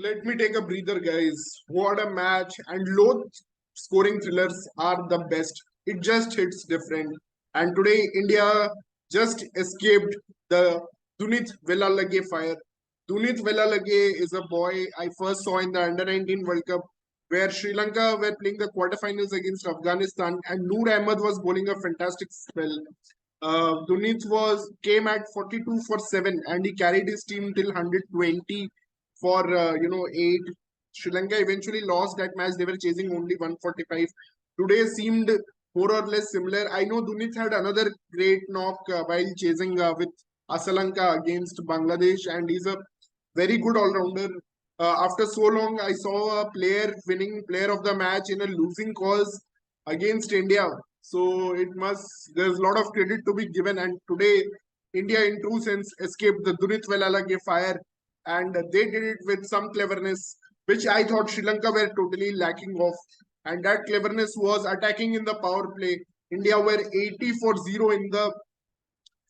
Let me take a breather, guys. What a match! And low scoring thrillers are the best. It just hits different. And today, India just escaped the Dunit Wellalage fire. Dunit Wellalage is a boy I first saw in the Under 19 World Cup, where Sri Lanka were playing the quarterfinals against Afghanistan, and Noor Ahmed was bowling a fantastic spell. Dunit was came at 42 for 7, and he carried his team till 120 for 8. Sri Lanka eventually lost that match. They were chasing only 145. Today seemed more or less similar. I know Dunit had another great knock while chasing with Asalanka against Bangladesh, and he's a very good all-rounder. After so long, I saw a player winning player of the match in a losing cause against India. So there's a lot of credit to be given. And today, India in true sense escaped the Dunit Wellalage fire, and they did it with some cleverness, which I thought Sri Lanka were totally lacking of. And that cleverness was attacking in the power play. India were 80 for 0 in the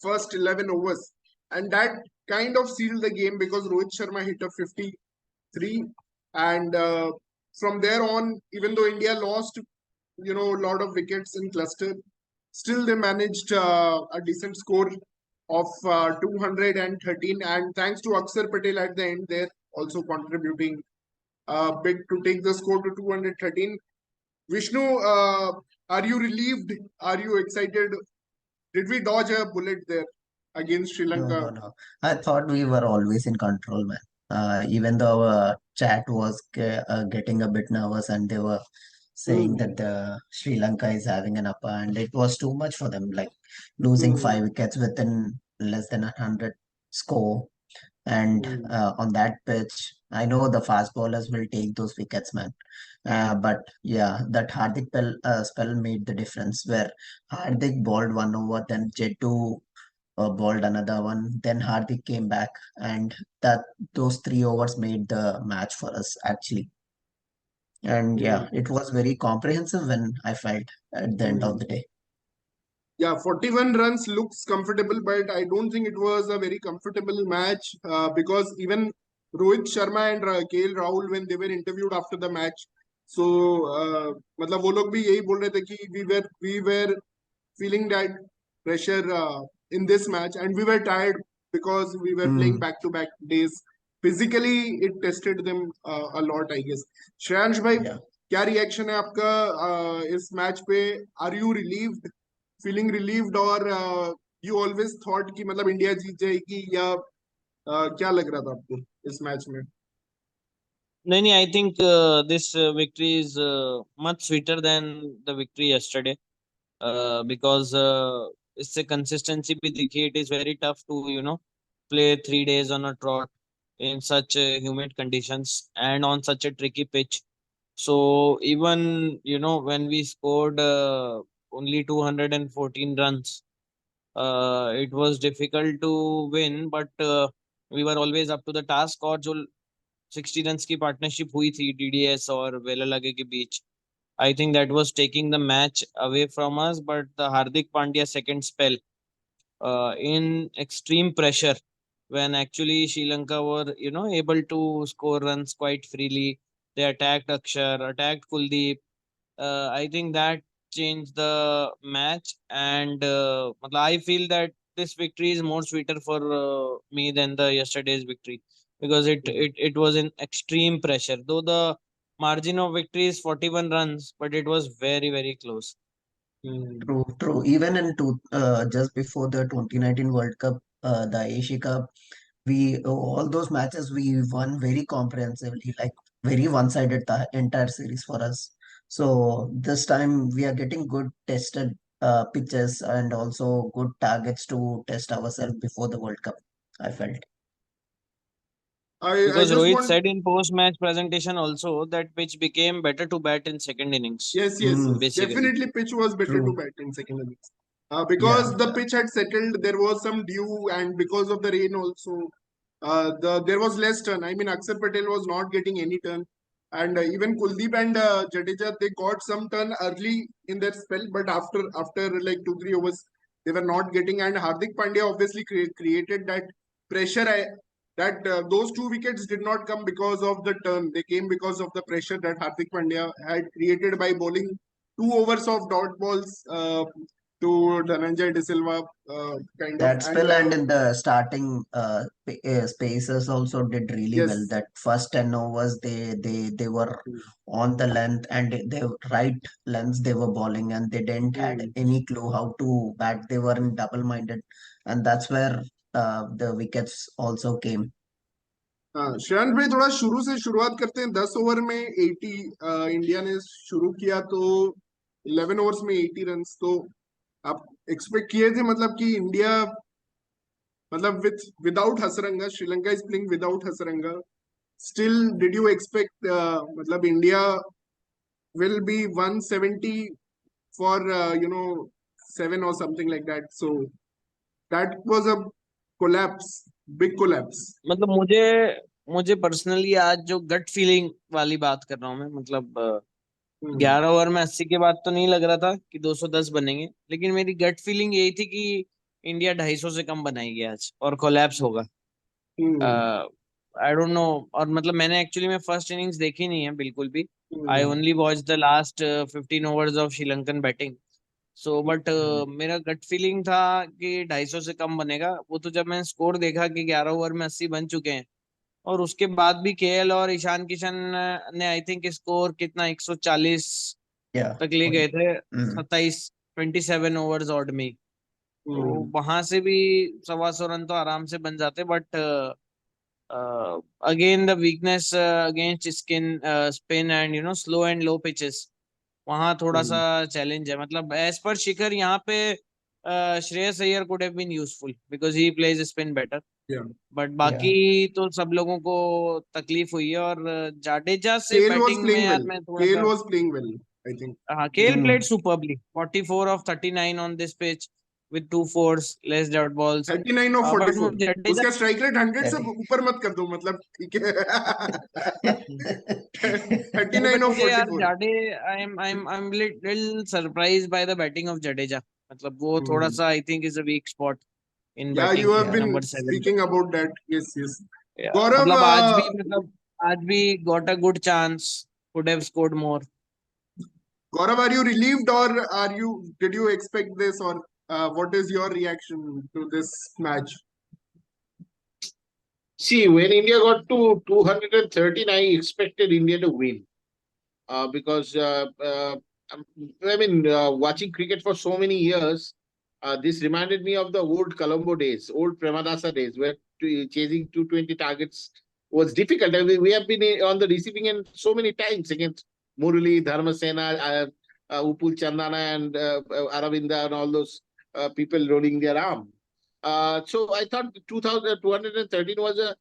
first 11 overs. And that kind of sealed the game because Rohit Sharma hit a 53. And from there on, even though India lost, a lot of wickets in cluster, still they managed a decent score of 213. And thanks to Akshar Patel at the end there, also contributing a bit to take the score to 213. Vishnu, are you relieved? Are you excited? Did we dodge a bullet there against Sri No, Lanka? no, no. I thought we were always in control, man. Even though our chat was getting a bit nervous and they were saying Hmm. that the Sri Lanka is having an upper and it was too much for them, like losing Hmm. 5 wickets within less than 100 score. And Hmm. on that pitch, I know the fast bowlers will take those wickets, man. But yeah, that spell made the difference where Hardik bowled 1 over, then Jettu bowled another one. Then Hardik came back, and that those 3 overs made the match for us actually. And Hmm. yeah, it was very comprehensive when I felt at the end of Hmm. the day. Yeah, 41 runs looks comfortable, but I don't think it was a very comfortable match because even Rohit Sharma and KL Rahul, when they were interviewed after the match, so मतलब वो लोग भी यही बोल रहे थे कि we were feeling that pressure in this match, and we were tired because we were playing Hmm. back to back days. Physically, it tested them a lot, I guess. Shreyansh भाई, Yeah. क्या रिएक्शन है आपका इस match पे? Are you relieved, feeling relieved, और you always thought कि मतलब India जीत जाएगी, या क्या लग रहा था आपको इस मैच में? No, no, I think this victory is much sweeter than the victory yesterday because it's a consistency भी दिखी. It is very tough to play 3 days on a trot in such humid conditions and on such a tricky pitch. So even when we scored only 214 runs, it was difficult to win, but we were always up to the task. और जो 60 runs की partnership हुई थी DDS और वेलालगे के बीच, I think that was taking the match away from us. But the Hardik Pandya second spell in extreme pressure when actually Sri Lanka were able to score runs quite freely. They attacked Akshar, attacked Kuldeep. I think that changed the match, and matlab I feel that this victory is more sweeter for me than the yesterday's victory because it was in extreme pressure. Though the margin of victory is 41 runs, but it was very very close. Hmm. True, true. Even just before the 2019 World Cup, the Asia Cup, we all those matches we won very comprehensively, like very one-sided the entire series for us. So this time we are getting good tested pitches and also good targets to test ourselves before the World Cup, I felt. I Because just Rohit want. said in post-match presentation also that pitch became better to bat in second innings, Yes, yes, Mm, yes. basically. Definitely, pitch was better to true. bat in second innings. Yeah, Because the yeah. pitch had settled, there was some dew, and because of the rain also, there was less turn. I mean, Akshar Patel was not getting any turn, and even Kuldeep and Jadeja, they got some turn early in their spell, but after like 2 3 overs, they were not getting. And Hardik Pandya obviously created that pressure that those 2 wickets did not come because of the turn. They came because of the pressure that Hardik Pandya had created by bowling 2 overs of dot balls to Dhananjay De Silva, kind of. That And spell and in the starting spaces also did really well. yes, That first 10 overs they were on the length and they right lengths they were bowling and they didn't had mm. any clue how to bat. They were in double minded and that's where the wickets also came. हाँ श्रेयन भाई, थोड़ा शुरू से शुरुआत करते हैं. 10 over में 80 India ने शुरू किया, तो 11 ओवर्स में 80 रन. तो आप एक्सपेक्ट किए थे मतलब कि इंडिया, मतलब without Hasaranga, Sri Lanka is playing without Hasaranga. Still did you expect मतलब India will be 170 for 7 or something like that? So that was a collapse, big collapse. मतलब मुझे पर्सनली आज जो गट फीलिंग वाली बात कर रहा हूँ मैं, मतलब 11 ओवर में 80 के बाद तो नहीं लग रहा था कि 210 बनेंगे, लेकिन मेरी गट फीलिंग यही थी कि इंडिया 250 से कम बनाएगी आज और कोलैप्स होगा. आई डोंट नो. और मतलब मैंने एक्चुअली में फर्स्ट इनिंग्स देखी नहीं है बिल्कुल भी. I only watch the last 15 overs of Sri Lankan batting. So but मेरा गट फीलिंग था कि 250 से कम बनेगा. वो तो जब मैंने स्कोर देखा कि 11 ओवर में 80 बन चुके हैं, और उसके बाद भी केएल और ईशान किशन ने आई थिंक स्कोर कितना 140 Yeah. तक ले गए थे. Mm. 27 ओवर्स ऑड में. तो वहां से भी 125 रन तो आराम से बन जाते. But again the weakness against spin and slow and low pitches, वहां थोड़ा सा चैलेंज है. मतलब एज पर शिखर यहाँ पे Shreyas Iyer could have been useful because he plays spin better. But बाकी तो सब लोगों को तकलीफ हुई है. और जाडेजा से KL was बैटिंग में playing यार well. मैं थोड़ा KL सा, was playing well, I think. हाँ, KL played superbly. 44 of 39 on this pitch with 2 fours, less dot balls. 39 or but 44. Jadeja उसका स्ट्राइक रेट 100 से 30. ऊपर मत कर दो, मतलब ठीक है. नहीं, 39 बट or मुझे यार 44. जाडे, I am little surprised by the batting of Jadeja. मतलब वो थोड़ा सा I think is a weak spot in Yeah, you batting have been number 7 पे. speaking about that. Yes, yes. Gaurav, मतलब आज भी got a good chance, could have scored more. Gaurav, are you relieved or did you expect this, or what is your reaction to this match? See, when India got to 213, I expected India to win. Because I mean, watching cricket for so many years, this reminded me of the old Colombo days, old Premadasa days, where chasing 220 targets was difficult. I mean, we have been on the receiving end so many times against Murali, Dharmasena, Upul Chandana, and Aravinda, and all those people rolling their arm. So I thought 213 was a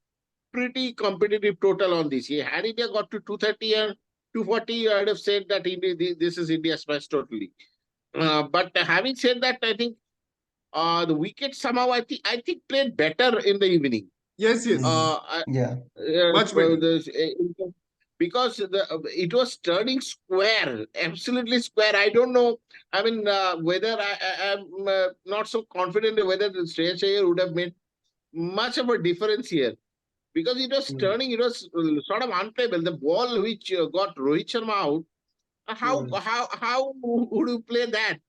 pretty competitive total on this. Had India got to 230 and 240, I'd have said that this is India's match totally. But having said that, I think the wicket somehow I think played better in the evening. Yes, yes. Yeah. Much better. Because it was turning square, absolutely square. I don't know. I mean, whether I'm not so confident whether the Shreyas Iyer would have made much of a difference here. Because it was turning, it was sort of unplayable. The ball which got Rohit Sharma out, how would you play that?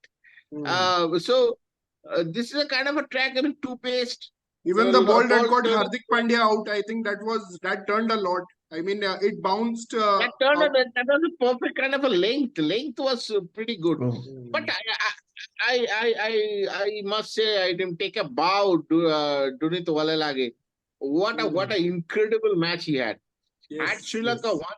So this is a kind of a track. I mean, two-paced. Even the ball that got Hardik Pandya out, I think that turned a lot. I mean, it bounced. That turned. That was a perfect kind of a length. Length was pretty good. But I must say, I didn't take a bow to Dunit Wellalage. What an incredible match he had. Yes, Had Sri Lanka won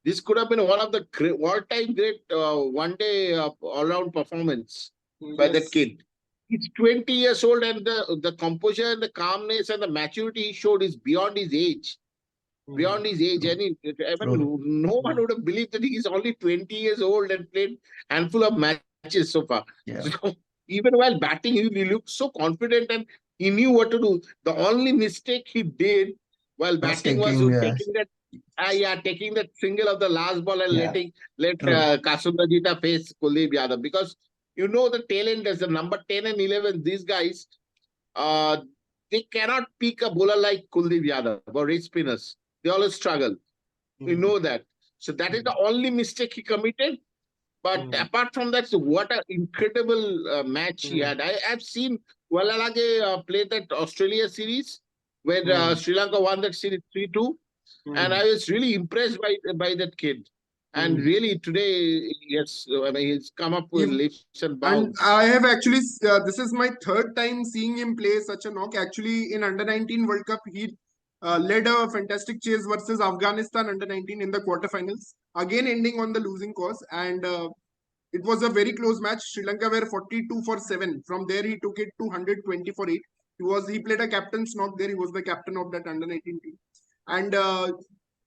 this could have been one of the all-time great one-day all-round performance by that kid. He's 20 years old, and the composure and the calmness and the maturity he showed is beyond his age. Beyond his age. I mean, no one would have believed that he's only 20 years old and played a handful of matches so far. Yeah. So even while batting, he looked so confident and he knew what to do. The only mistake he did while batting was taking that single of the last ball and let Kasunrajita face Kuldeep Yadav. Because the tail enders, the number 10 and 11, these guys, they cannot pick a bowler like Kuldeep Yadav or rate spinners. They always struggle. We know that. So that is the only mistake he committed. But apart from that, so what an incredible match he had. I've seen Wellalage play that Australia series where Sri Lanka won that series 3-2. And I was really impressed by that kid. And really today, yes, I mean, he's come up with leaps and And bounds. I have actually, this is my third time seeing him play such a knock. Actually, in Under 19 World Cup, he led a fantastic chase versus Afghanistan Under 19 in the quarterfinals, again ending on the losing cause. And it was a very close match. Sri Lanka were 42 for 7. From there, he took it to 120 for 8. He played a captain's knock there. He was the captain of that Under 19 team. And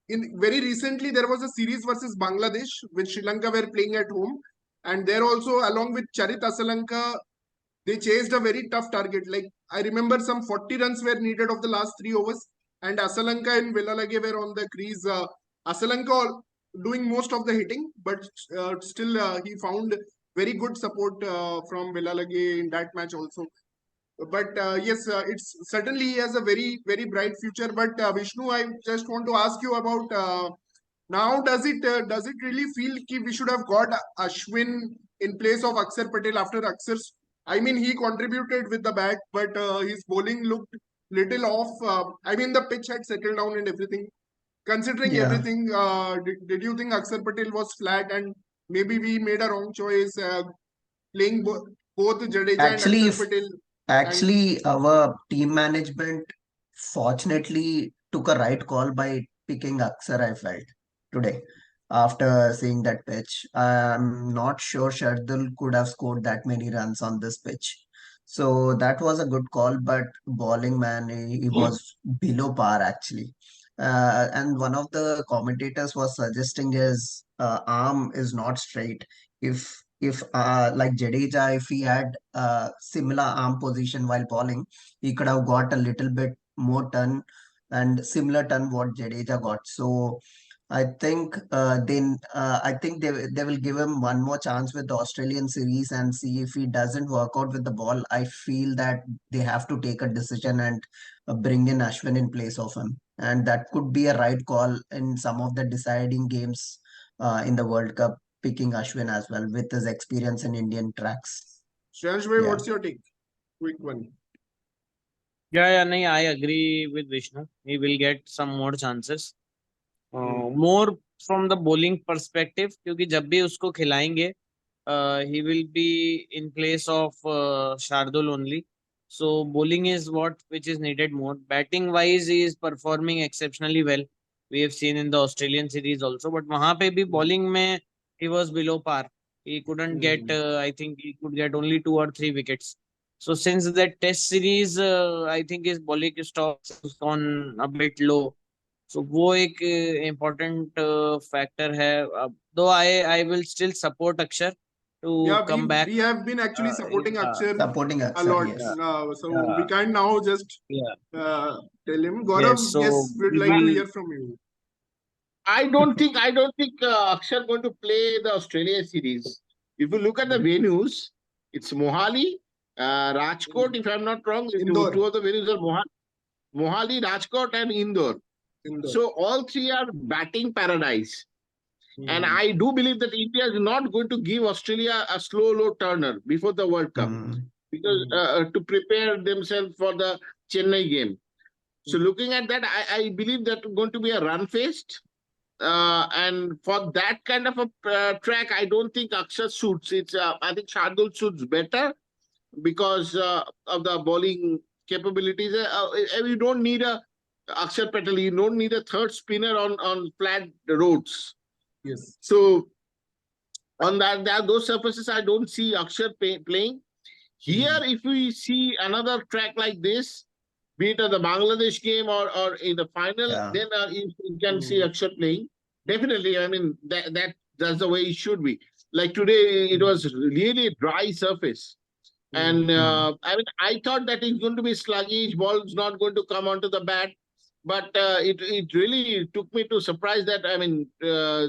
in very recently, there was a series versus Bangladesh, which Sri Lanka were playing at home. And there also, along with Charit Asalanka, they chased a very tough target. Like, I remember some 40 runs were needed of the last 3 overs. And Asalanka and Wellalage were on the crease. Asalanka doing most of the hitting, but still he found very good support from Wellalage in that match also. But yes, it's certainly he has a very, very bright future. But Vishnu, I just want to ask you about now. Does it really feel that we should have got Ashwin in place of Akshar Patel after Akshar's? I mean, he contributed with the bat, but his bowling looked little off. I mean, the pitch had settled down and everything. Considering Yeah. everything, did you think Akshar Patel was flat and maybe we made a wrong choice playing both Jadeja Actually, and if Akshar Patel? Actually, our team management fortunately took a right call by picking Aksar, I felt, today. After seeing that pitch, I'm not sure Shardul could have scored that many runs on this pitch. So that was a good call, but bowling man, he was below par actually. And one of the commentators was suggesting his arm is not straight. If like Jadeja, if he had similar arm position while bowling, he could have got a little bit more turn and similar turn what Jadeja got. So I think they will give him one more chance with the Australian series and see if he doesn't work out with the ball. I feel that they have to take a decision and bring in Ashwin in place of him, and that could be a right call in some of the deciding games in the World Cup, picking Ashwin as well with his experience in Indian tracks. Shreyansh bhai, Yeah. what's your take? Quick one. Yeah, no, I agree with Vishnu. He will get some more chances. More from the bowling perspective, क्योंकि जब भी उसको खिलाएंगे, he will be in place of Shardul only. So bowling is what which is needed more. Batting wise, he is performing exceptionally well. We have seen in the Australian series also, but वहाँ पे भी bowling में he was below par. He couldn't get. I think he could get only 2 or 3 wickets. So since that Test series, I think his bowling stocks has gone a bit low. So वो एक important factor है. Though I will still support Akshar to Yeah, come back. we have been actually supporting Yeah, Akshar Supporting a Akshar, lot. yes. So yeah, we can't now just yeah. tell him. Gaurav, Yes, so yes, we'd we like to will. hear from you. I don't think Akshar going to play the Australia series. If you look at the venues, it's Mohali, Rajkot. If I'm not wrong, Indore. two of the venues are Mohali, Rajkot, and Indore. Indore. So all three are batting paradise. And I do believe that India is not going to give Australia a slow, low turner before the World Cup because to prepare themselves for the Chennai game. So looking at that, I believe that going to be a run fest. And for that kind of a track, I don't think Akshar suits. I think Shardul suits better because of the bowling capabilities. You don't need a Akshar Patel. You don't need a third spinner on flat roads. Yes. So on those surfaces, I don't see Akshar playing. Here, if we see another track like this, be it at the Bangladesh game or in the final, Yeah. then you can see Akshar playing. Definitely, I mean, that's the way it should be. Like today, it was really a dry surface. And I mean, I thought that it's going to be sluggish, ball's not going to come onto the bat. But it really took me to surprise that, I mean,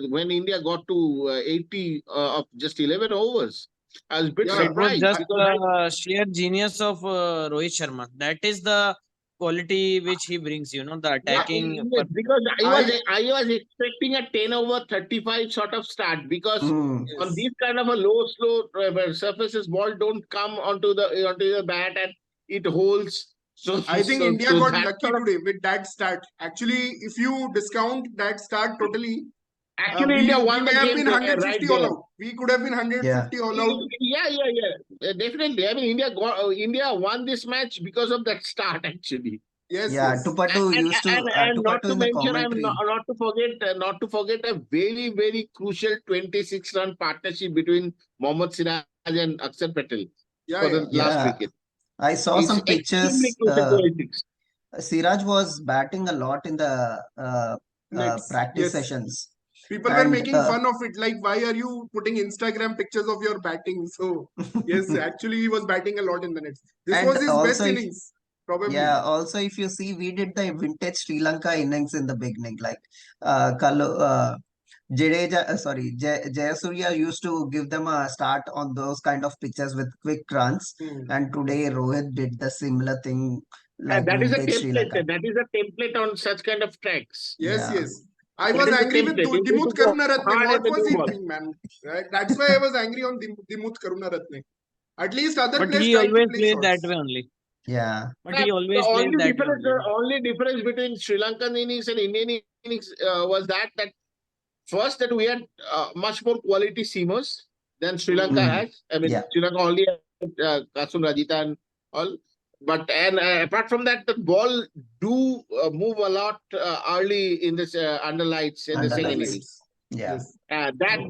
when India got to 80 of just 11 overs, I was a bit Yeah, So it was surprised. just because sheer genius of Rohit Sharma. That is the quality which he brings, the Yeah, attacking. yes, because I I was expecting a 10 over 35 sort of start, because on yes. these kind of a slow surfaces, ball don't come onto the bat and it holds. So I think India got that lucky sort of, today with that start. Actually, if you discount that start totally, actually India we won may the have game been there, right 150 all there. out. We could have been Yeah, 150 all out. Yeah, definitely. I mean, India won this match because of that start, actually. Yes, yeah. yes. Tupatu used to And not Tupatu to in the mention, commentary. not to forget a very, very crucial 26-run partnership between Mohammad Siraj and Akshar Patel Yeah, for yeah. the last Yeah, wicket. I saw It's some extremely pictures. crucial 26. Siraj was batting a lot in the Nets. practice Yes. sessions, People were and making fun of it. Like, why are you putting Instagram pictures of your batting? So, yes, actually, he was batting a lot in the nets. This and was his also best if innings, probably. yeah, also if you see, we did the vintage Sri Lanka innings in the beginning, like Jadeja, Jayasuriya used to give them a start on those kind of pitches with quick runs, Hmm. and today Rohit did the similar thing like That is a vintage Sri template. Lanka. That is a template on such kind of tracks. Yes, Yeah, yes. I That was is a angry with template. You need Dimuth to go Karunaratne. hard What every was new he ball. doing, man? Right? That's why I was angry on Dimuth Karunaratne. At least other But players he tried to always play played that shots. way only. yeah, But he The always played that way only. only difference between Sri Lankan innings and Indian innings was that first, that we had much more quality seamers than Sri Lanka Hmm. mm, has. I mean, yeah, Sri Lanka only had Kasun Rajita and all. But apart from that, the ball do move a lot early in this underlights in the under second lights. inning. Underlights. Yeah, Yes.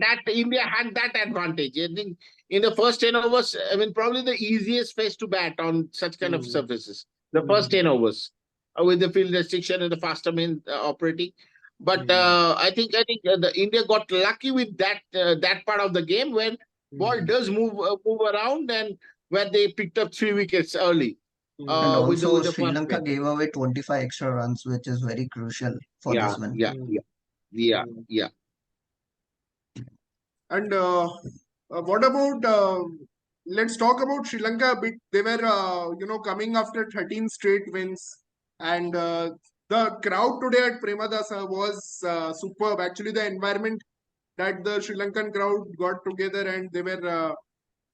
That India had that advantage. I think in the first 10 overs, I mean, probably the easiest face to bat on such kind of Hmm. surfaces. The first 10 overs with the field restriction and the faster men operating. But Hmm. I think the India got lucky with that part of the game where ball Hmm. does move around, and where they picked up 3 wickets early and Hmm. also with the Sri first Lanka man. gave away 25 extra runs, which is very crucial for Yeah, this win. yeah, Hmm. yeah, yeah, Hmm. yeah. And what about let's talk about Sri Lanka a bit. They were coming after 13 straight wins, and the crowd today at Premadasa was superb. Actually, the environment that the Sri Lankan crowd got together, and they were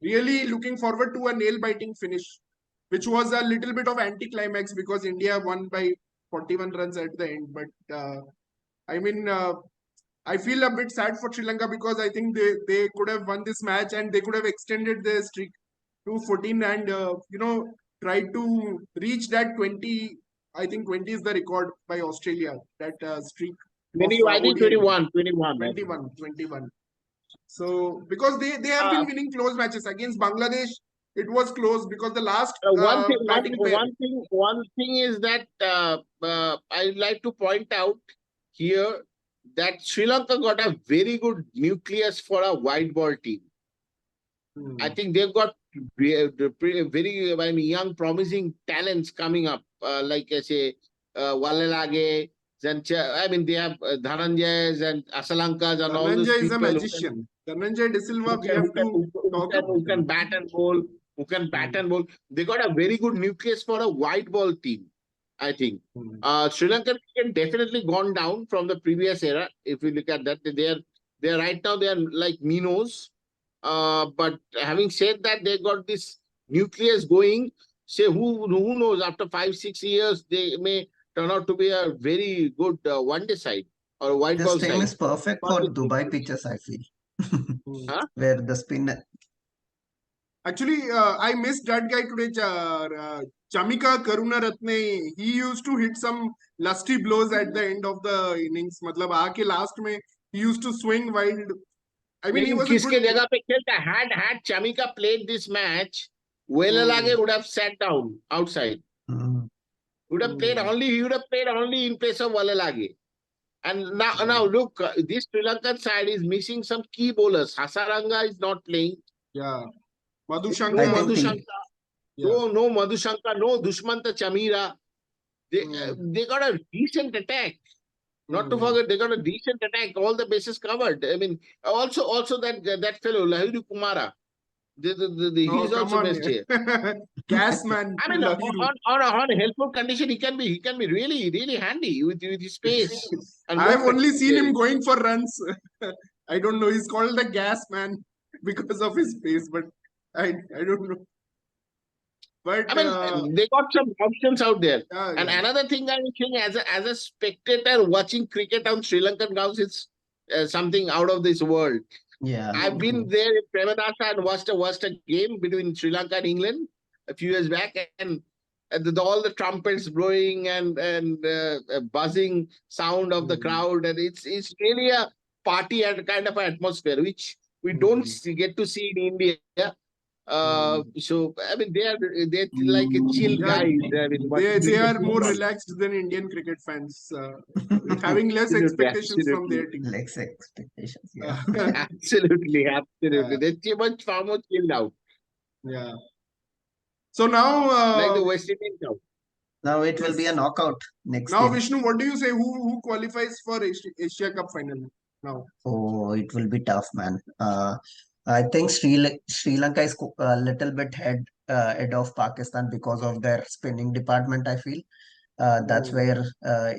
really looking forward to a nail-biting finish, which was a little bit of anticlimax because India won by 41 runs at the end. But I mean. I feel a bit sad for Sri Lanka because I think they could have won this match and they could have extended their streak to 14 and tried to reach that 20. I think 20 is the record by Australia, that streak of 20, I think ODI 21, 21. I think. 21. So because they have Uh, been winning close matches against Bangladesh, it was close because the last batting pair. one thing is that I'd like to point out here that Sri Lanka got a very good nucleus for a white ball team. I Hmm. think they've got very I mean, young, promising talents coming up, like I say, Wellalage, I mean, they have Dhananjay's and Asalankas and all those Dhananjay is a people magician. Dhananjay De Silva, we have to talk about who can him. bat and bowl, who can bat Hmm. and bowl. They got a very good nucleus for a white ball team, I think. Hmm. Sri Lanka can definitely gone down from the previous era. If you look at that, they are right now, they are like minnows. But having said that, they got this nucleus going. Say who knows? After 5 6 years, they may turn out to be a very good one day side or a white This ball team side. is perfect Got for this Dubai nucleus. pitches, I feel, Hmm. Huh? where the spin. Actually, I missed that guy today, Chamika Karunaratne. He used to hit some lusty blows at the end of the innings. मतलब आके last में he used to swing wild. I mean, he लेकिन was a किसके good. जगह पे खेलता? Had Chamika played this match, Hmm. Wellalage would have sat down outside. Mm, Would have played Hmm. only. He would have played only in place of Wellalage. And Hmm. now look, this Sri Lankan side is missing some key bowlers. Hasaranga is not playing. Yeah. No I Madhushankar. think he, Madhushankar. Yeah. No Madhushankar. No Dushmanta Chamira. Hmm. They got a decent attack. Not to Hmm. forget, they got a decent attack. All the bases covered. I mean, also that fellow Lahiru Kumara. No, He's come also on. best here. Gas man. I mean, on a helpful condition, he can be really handy with his pace and I've movement. only seen him going for runs. I don't know. He's called the gas man because of his pace, but I don't know. But I mean, they got some options out there. yeah, And yeah. another thing I'm saying, as a spectator watching cricket on Sri Lankan grounds, it's something out of this world. Yeah. I've been there in Premadasa and watched a game between Sri Lanka and England a few years back, and all the trumpets blowing and a buzzing sound of the crowd, and it's really a party and kind of an atmosphere which we don't get to see in India. So I mean, they're like a chill Yeah, guys. I mean, they watching cricket are more football. relaxed than Indian cricket fans, having less Absolutely, expectations from absolutely. their team. Less expectations. Yeah. Absolutely, absolutely. They're far more chilled out, Yeah. So now, like the West Indian crowd. Now it will be a yes. knockout next Now, game. Vishnu, what do you say? Who qualifies for Asia Cup final now? Oh, it will be tough, man. I think Sri Lanka is a little bit head of Pakistan because of their spinning department, I feel. That's Hmm. where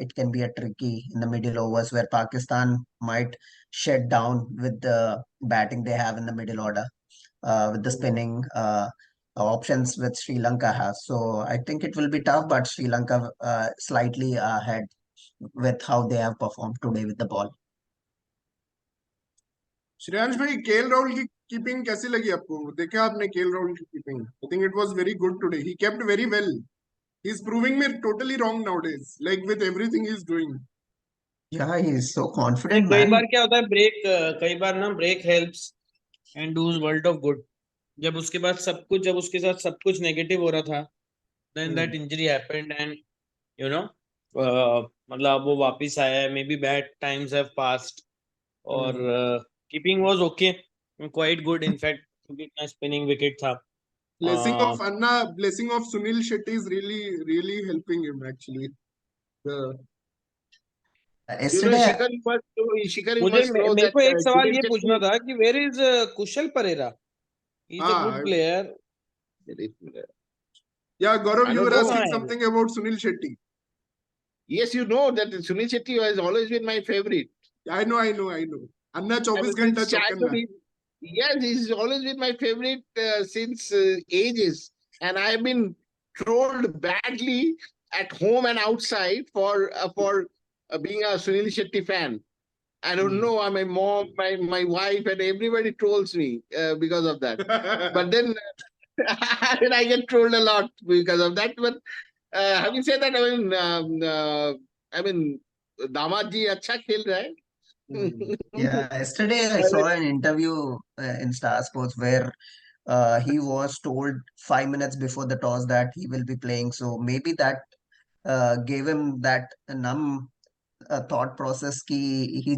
it can be a tricky in the middle overs where Pakistan might shut down with the batting they have in the middle order, with the Hmm. spinning options which Sri Lanka has. So I think it will be tough, but Sri Lanka slightly ahead with how they have performed today with the ball. Shreyansh भाई KL Rahul की keeping कैसी लगी आपको? देखा आपने KL Rahul की keeping? I think it was very good today. He kept very well. He's proving me totally wrong nowadays. Like with everything he's doing. Yeah, he is so नहीं, confident, कई man. बार क्या होता है ब्रेक, कई बार ना break helps and does world of good. जब उसके साथ सब कुछ नेगेटिव हो रहा था, then that injury happened and you know मतलब वो वापस आया है. Maybe bad times have passed और keeping was okay, quite good in fact, क्योंकि इतना स्पिनिंग विकेट था. Blessing of Sunil Shetty is really helping him actually. Yesterday, Shikhar, you मुझे must know मेरे that को एक सवाल Sunil ये पूछना Shetty- था कि where is Kushal Perera? He is a good player. Yeah, Gaurav, I you don't were know. asking something about Sunil Shetty. Yes, you know that Sunil Shetty has always been my favorite. I know. Anna I 24 mean, घंटा since childhood, चौकन्ना. yes, he's always been my favorite since ages, and I've been trolled badly at home and outside for being a Sunil Shetty fan. I don't know. My mom, my wife, and everybody trolls me because of that. But then I get trolled a lot because of that. But having said that, I mean, दामाद जी अच्छा खेल रहा है. yeah, yesterday I saw an interview in Star Sports where he was told 5 minutes before the toss that he will be playing. So maybe that gave him that numb thought process ki he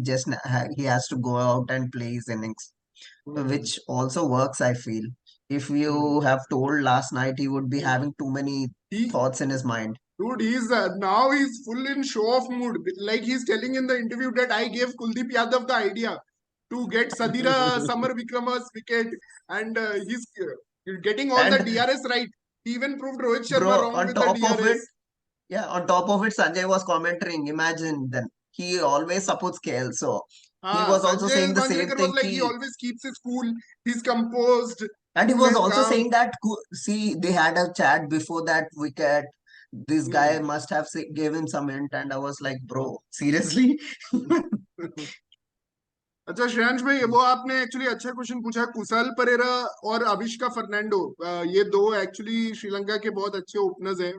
has to go out and play his innings, which also works, I feel. If you have told last night, he would be having too many He, thoughts in his mind. dude, now he's full in show off mood. Like he's telling in the interview that I gave Kuldeep Yadav the idea to get Sadira Samar Vikrama's wicket, and he's getting all the And DRS right. He even proved Rohit Sharma bro, wrong on with the top of it, DRS. on top of it, Sanjay was commenting. Imagine then he always supports KL, so he Ah, was also Sanjay saying the same Manjrekar was thing. like he always keeps his cool. He's composed, And he cool was and also calm. saying that, see, they had a chat before that wicket. This guy must have gave him some hint, and I was like, bro, seriously? अच्छा श्रेयांश भाई, वो आपने actually अच्छा question पूछा. कुशाल परेरा और Avishka Fernando, ये दो actually Sri Lanka के बहुत अच्छे ओपनर्स हैं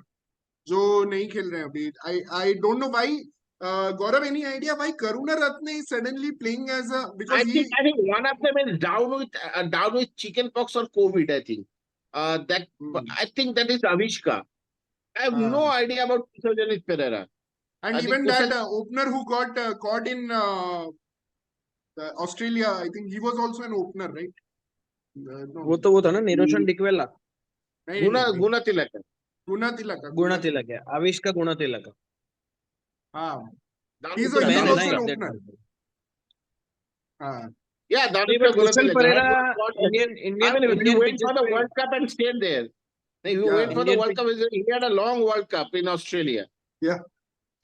जो नहीं खेल रहे हैं अभी. I don't know why. Gaurav, any idea why Karunaratne is suddenly playing as a, I because he think one of them is down with chickenpox or COVID. I think I think that is Avishka. I have no idea about Kusal Pereira. and I think even that Kusal. opener who got caught in Australia, I think he was also an opener, right? No. वो था ना निरोशन डिकवेला. नहीं नहीं Guna Tilaka. गुना तिलक गुणा तिलक है, आविष का गुणा तिलक. हाँ, Down he's with तो मैंने also ना an एक opener. हाँ, Yeah, that's नहीं, what but I'm gonna Kushal tell you. Pereira, I mean, he Indian went pitches for the पे World Cup and stayed there. He Yeah. went for the Indian World pitch, Cup. He had a long World Cup in Australia. Yeah.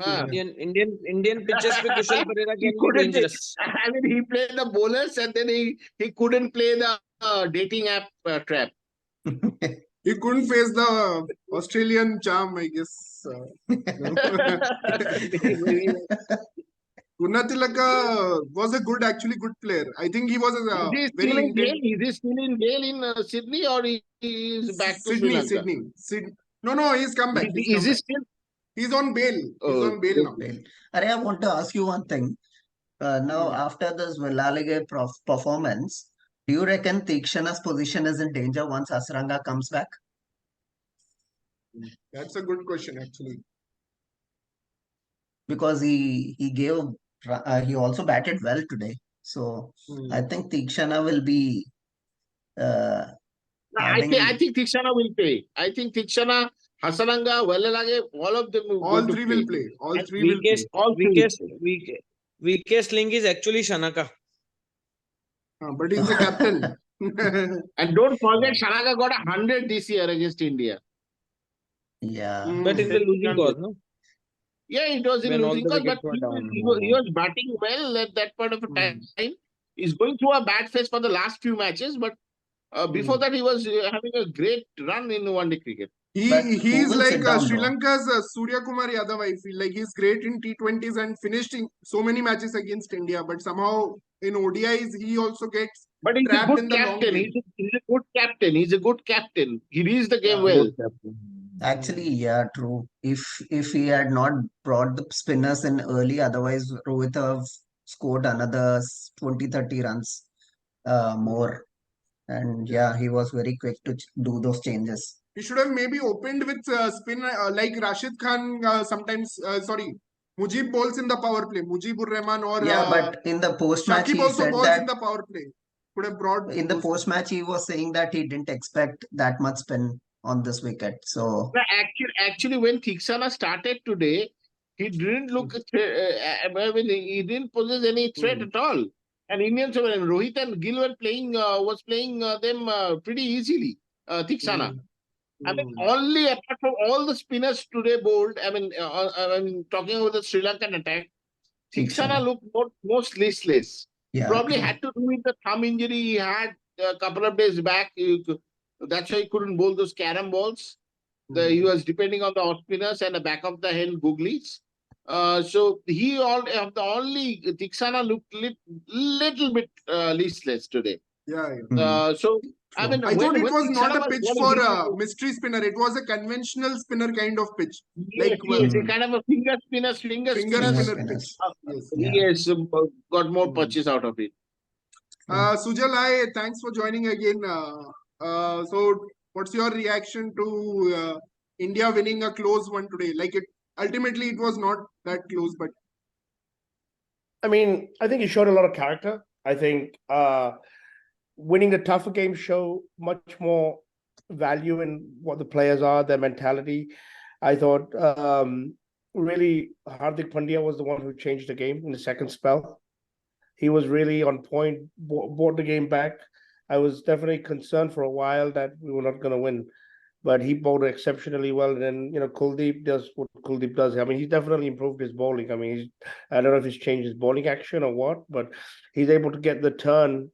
Huh. Indian pitches पे Kushal Pereira He can be couldn't. dangerous. I mean, he played the bowlers and then he couldn't play the dating app trap. He couldn't face the Australian charm, I guess. Maybe. Gunatilaka was a actually good player. I think he was Is he very still in Indian. jail? Is he still in jail in Sydney or he is back to Sri Lanka? Sydney. No, he's come back. He's Is come he back. still? He's on bail. He's Oh, on bail now. Well, Arey, I want to ask you one thing. Now, after this Wellalage performance, do you reckon Tikshana's position is in danger once Asranga comes back? That's a good question, actually. Because he also batted well today. So I think Tikshana will be uh, I having think Tikshana will play. I think Tikshana, Hasaranga, Wellalage, all of them will All going to three play. will play. All And three will play. All three will play. weakest link is actually Shanaka. But he's the captain. And don't forget, Shanaka got 100 this year against India. yeah. But in the losing cause, no? Yeah, it was in When all losing the cause, but wickets were down. he was batting well at that point of time. He's going through a bad phase for the last few matches, but before that, he was having a great run in one-day cricket. But who He's will like sit down Sri though? Lanka's Surya Kumar Yadav. I feel like he's great in T20s and finished in so many matches against India, but somehow in ODIs he also gets But he's a trapped good in the long captain. game. He's a good captain. He's a good captain. He reads the game Yeah. well. Actually, yeah, true. If he had not brought the spinners in early, otherwise Rohit have scored another 20-30 runs more. And yeah, he was very quick to do those changes. He should have maybe opened with spin like Rashid Khan sometimes. Sorry, Mujib bowls in the power play. Mujibur Rahman or Yeah, but in the post-match Shakib he also said bowls in that the power play. Could have brought in the those. post-match he was saying that he didn't expect that much spin on this wicket. So No, actually, when Thiksana started today, he didn't look. I mean, he didn't possess any threat at all. And Indians, when Rohit and Gill were playing, was playing them pretty easily. Thiksana. I mean, only apart from all the spinners today bowled. I mean, talking about the Sri Lankan attack, Thiksana Theeksana. looked most listless. Yeah, Probably true. had to do with the thumb injury he had a couple of days back. That's why he couldn't bowl those carom balls. He was depending on the off spinners and the back of the hand googlies. So the only Thiksana looked little bit listless today. Yeah. So I True. mean, I thought it was not Thiksana a pitch bowling, for he a was- mystery spinner. It was a conventional spinner kind of pitch. yes, Like a kind of a finger spinners, finger Finger spinner pitch. spinners. Yes. Yeah. Yes, got more punches out of it. Sujal, hi, thanks for joining again. So, what's your reaction to India winning a close one today? Like it ultimately, it was not that close, but I mean, I think he showed a lot of character. I think winning the tougher games show much more value in what the players are, their mentality. I thought really Hardik Pandya was the one who changed the game in the second spell. He was really on point, brought the game back. I was definitely concerned for a while that we were not going to win, but he bowled exceptionally well. And then, Kuldeep does what Kuldeep does. I mean, he's definitely improved his bowling. I mean, I don't know if he's changed his bowling action or what, but he's able to get the turning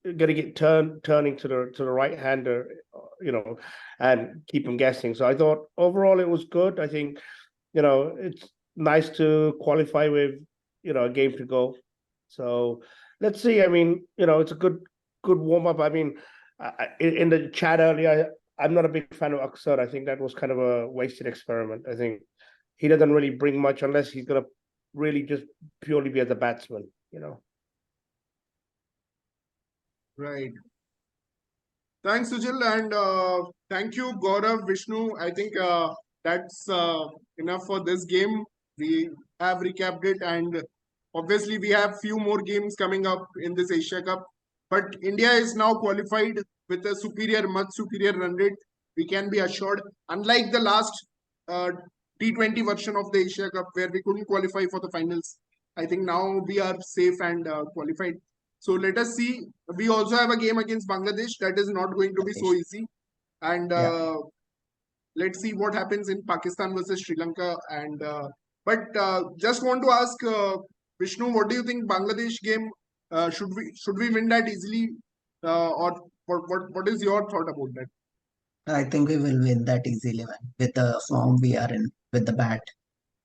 to the right hander, and keep him guessing. So I thought overall it was good. I think, it's nice to qualify with, a game to go. So let's see. I mean, it's a good warm up. I mean, in the chat earlier, I'm not a big fan of Aksar. I think that was kind of a wasted experiment. I think he doesn't really bring much unless he's gonna really just purely be as a batsman. right. Thanks, Sujal, and thank you, Gaurav, Vishnu. I think that's enough for this game. We have recapped it, and obviously we have few more games coming up in this Asia Cup. But India is now qualified with a much superior run rate. We can be assured. Unlike the last T20 version of the Asia Cup, where we couldn't qualify for the finals, I think now we are safe and qualified. So let us see. We also have a game against Bangladesh that is not going to be so easy. And Yeah. let's see what happens in Pakistan versus Sri Lanka. And but just want to ask Vishnu, what do you think Bangladesh game? Should we win that easily, or what is your thought about that? I think we will win that easily, man. With the form we are in, with the bat,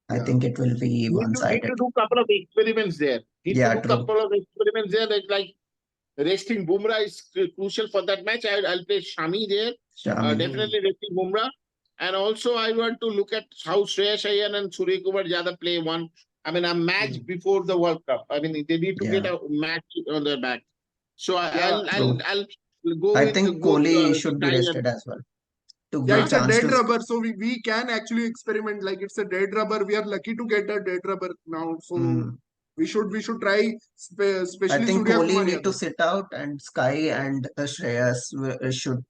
I Yeah. think it will be Need to one-sided. do couple of experiments there. Need to Yeah, do true. couple of experiments there. Like resting Bumrah is crucial for that match. I'll play Shami there. Shami. Definitely resting Bumrah. And also I want to look at how Shreyas Iyer and Surya Kumar Yadav play a match before the World Cup. I mean, they need to get Yeah, a match on their back. So Yeah. true. I'll go I with think both Kohli should be Sai and rested as well to Yeah, give it's a chance dead to. rubber, so we can actually experiment. Like it's a dead rubber. We are lucky to get a dead rubber now, so Hmm. we should try, I especially think Surya Kohli Kumar need to Yadav. sit out, and Sky and Shreyas should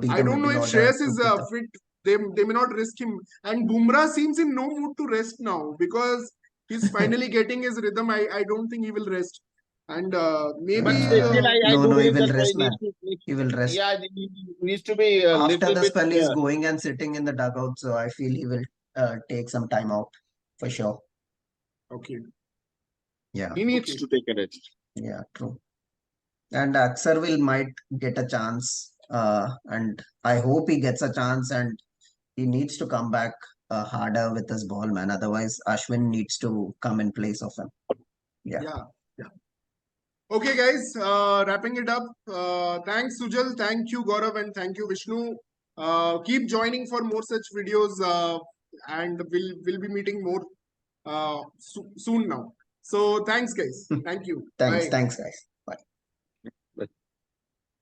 be I the don't know middle if order Shreyas to is pick up. fit. They may not risk him. And Bumrah seems in no mood to rest now because he's finally getting his rhythm. I don't think he will rest. And but maybe still I No, do no, he believe will that rest, man. He will rest. yeah, it needs to be a After little the bit. spell, he's going and sitting in the dugout, so I feel he will take some time out for sure. okay. Yeah, He needs Okay. to take a rest. yeah, true. And Aksar will might get a chance, and I hope he gets a chance, and he needs to come back harder with his ball, man. Otherwise, Ashwin needs to come in place of him. Yeah. Yeah. Yeah. Okay, guys. Wrapping it up. Thanks, Sujal. Thank you, Gaurav, and thank you, Vishnu. Keep joining for more such videos, and we'll be meeting more soon now. So thanks, guys. Thank you. Thanks, Bye. thanks, guys.